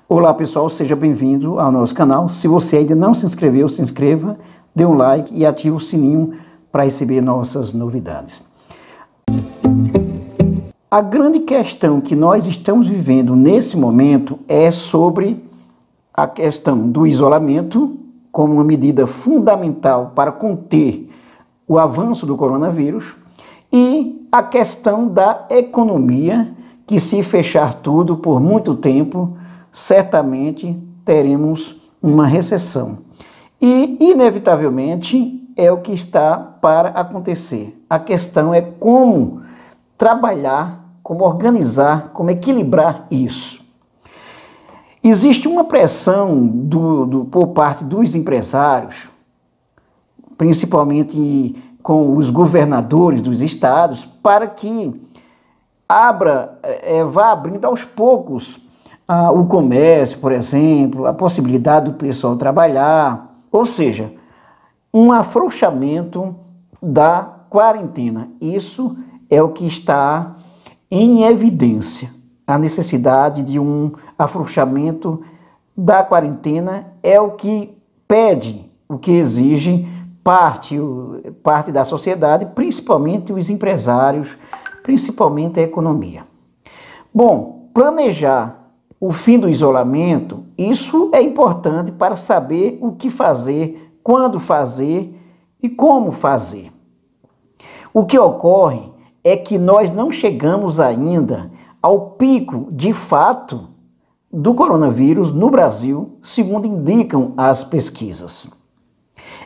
Olá pessoal, seja bem-vindo ao nosso canal. Se você ainda não se inscreveu, se inscreva, dê um like e ative o sininho para receber nossas novidades. A grande questão que nós estamos vivendo nesse momento é sobre a questão do isolamento como uma medida fundamental para conter o avanço do coronavírus e a questão da economia, que se fechar tudo por muito tempo, certamente teremos uma recessão. E, inevitavelmente, é o que está para acontecer. A questão é como trabalhar, como organizar, como equilibrar isso. Existe uma pressão por parte dos empresários, principalmente com os governadores dos estados, para que vá abrindo aos poucos o comércio, por exemplo, a possibilidade do pessoal trabalhar, ou seja, um afrouxamento da quarentena. Isso é o que está em evidência. A necessidade de um afrouxamento da quarentena é o que pede, o que exige parte da sociedade, principalmente os empresários, principalmente a economia. Bom, planejar o fim do isolamento, isso é importante para saber o que fazer, quando fazer e como fazer. O que ocorre é que nós não chegamos ainda ao pico, de fato, do coronavírus no Brasil, segundo indicam as pesquisas.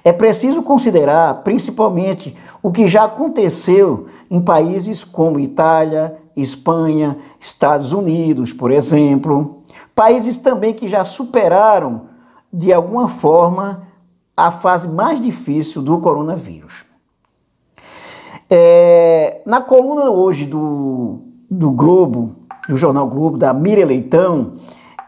É preciso considerar, principalmente, o que já aconteceu em países como Itália, Espanha, Estados Unidos, por exemplo, países também que já superaram, de alguma forma, a fase mais difícil do coronavírus. Na coluna hoje do Globo, do jornal Globo, da Miriam Leitão,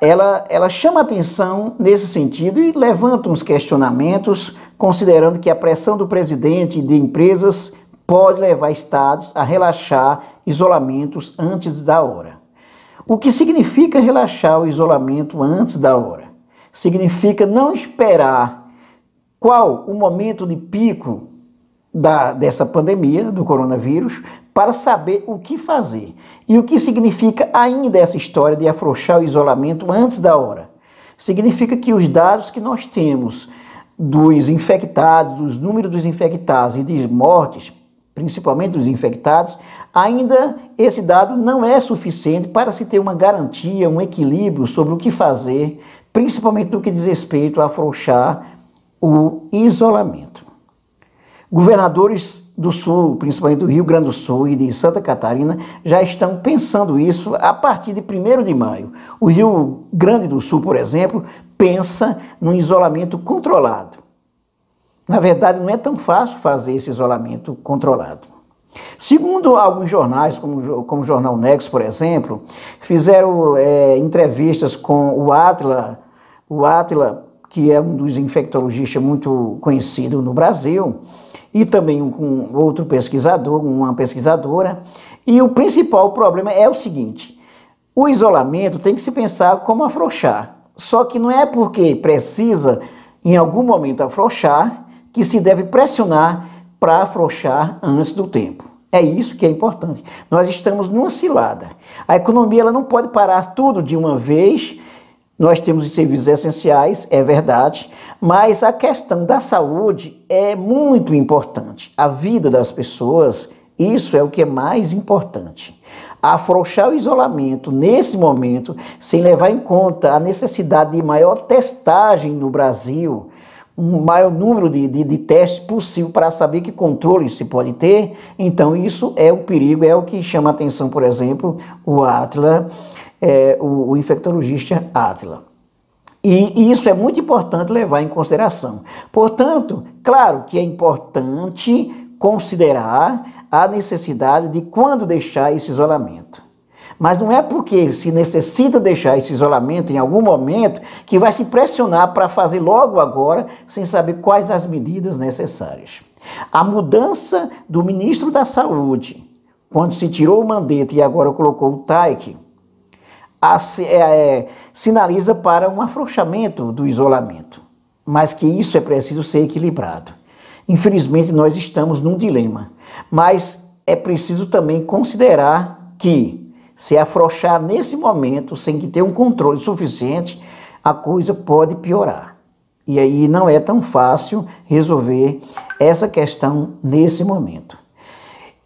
ela chama atenção nesse sentido e levanta uns questionamentos, considerando que a pressão do presidente e de empresas pode levar estados a relaxar isolamentos antes da hora. O que significa relaxar o isolamento antes da hora? Significa não esperar qual o momento de pico dessa pandemia, do coronavírus, para saber o que fazer. E o que significa ainda essa história de afrouxar o isolamento antes da hora? Significa que os dados que nós temos dos infectados, dos números dos infectados e de mortes, principalmente dos infectados, ainda esse dado não é suficiente para se ter uma garantia, um equilíbrio sobre o que fazer, principalmente no que diz respeito a afrouxar o isolamento. Governadores do Sul, principalmente do Rio Grande do Sul e de Santa Catarina, já estão pensando isso a partir de 1º de maio. O Rio Grande do Sul, por exemplo, pensa num isolamento controlado. Na verdade, não é tão fácil fazer esse isolamento controlado. Segundo alguns jornais, como o Jornal Nexo, por exemplo, fizeram entrevistas com o Átila, que é um dos infectologistas muito conhecido no Brasil, e também com outro pesquisador, uma pesquisadora, e o principal problema é o seguinte: o isolamento tem que se pensar como afrouxar, só que não é porque precisa em algum momento afrouxar que se deve pressionar para afrouxar antes do tempo. É isso que é importante. Nós estamos numa cilada. A economia ela não pode parar tudo de uma vez. Nós temos os serviços essenciais, é verdade, mas a questão da saúde é muito importante. A vida das pessoas, isso é o que é mais importante. Afrouxar o isolamento nesse momento, sem levar em conta a necessidade de maior testagem no Brasil, um maior número de testes possível para saber que controle se pode ter, então isso é um perigo, é o que chama a atenção, por exemplo, o Átila, o infectologista Átila. E isso é muito importante levar em consideração. Portanto, claro que é importante considerar a necessidade de quando deixar esse isolamento. Mas não é porque se necessita deixar esse isolamento em algum momento que vai se pressionar para fazer logo agora, sem saber quais as medidas necessárias. A mudança do ministro da Saúde, quando se tirou o Mandetta e agora colocou o Taik, sinaliza para um afrouxamento do isolamento, mas que isso é preciso ser equilibrado. Infelizmente, nós estamos num dilema, mas é preciso também considerar que, se afrouxar nesse momento, sem que ter um controle suficiente, a coisa pode piorar. E aí não é tão fácil resolver essa questão nesse momento.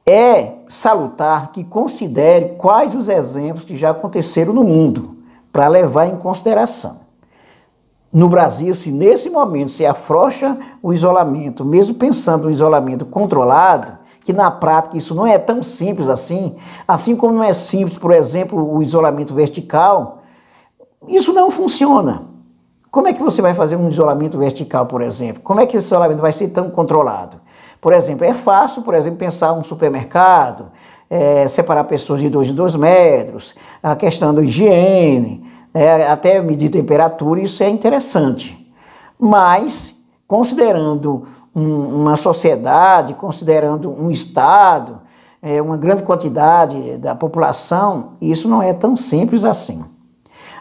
É salutar que considere quais os exemplos que já aconteceram no mundo, para levar em consideração. No Brasil, se nesse momento se afrouxa o isolamento, mesmo pensando no isolamento controlado, que na prática isso não é tão simples assim como não é simples, por exemplo, o isolamento vertical, isso não funciona. Como é que você vai fazer um isolamento vertical, por exemplo? Como é que esse isolamento vai ser tão controlado? Por exemplo, é fácil, pensar um supermercado, separar pessoas de 2 em 2 metros, a questão da higiene, até medir temperatura, isso é interessante. Mas, considerando uma sociedade, considerando um estado, uma grande quantidade da população, isso não é tão simples assim.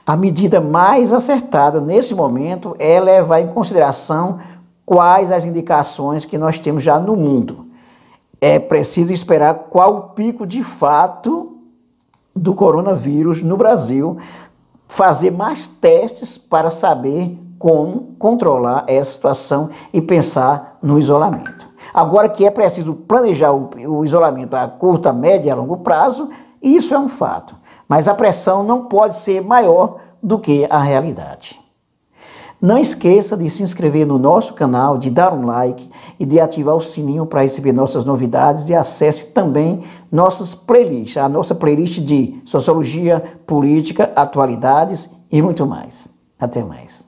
A medida mais acertada nesse momento é levar em consideração quais as indicações que nós temos já no mundo. É preciso esperar qual o pico de fato do coronavírus no Brasil, fazer mais testes para saber como controlar essa situação e pensar no isolamento. Agora que é preciso planejar o isolamento a curto, a médio e a longo prazo, isso é um fato. Mas a pressão não pode ser maior do que a realidade. Não esqueça de se inscrever no nosso canal, de dar um like e de ativar o sininho para receber nossas novidades, e acesse também nossas playlists, a nossa playlist de sociologia, política, atualidades e muito mais. Até mais.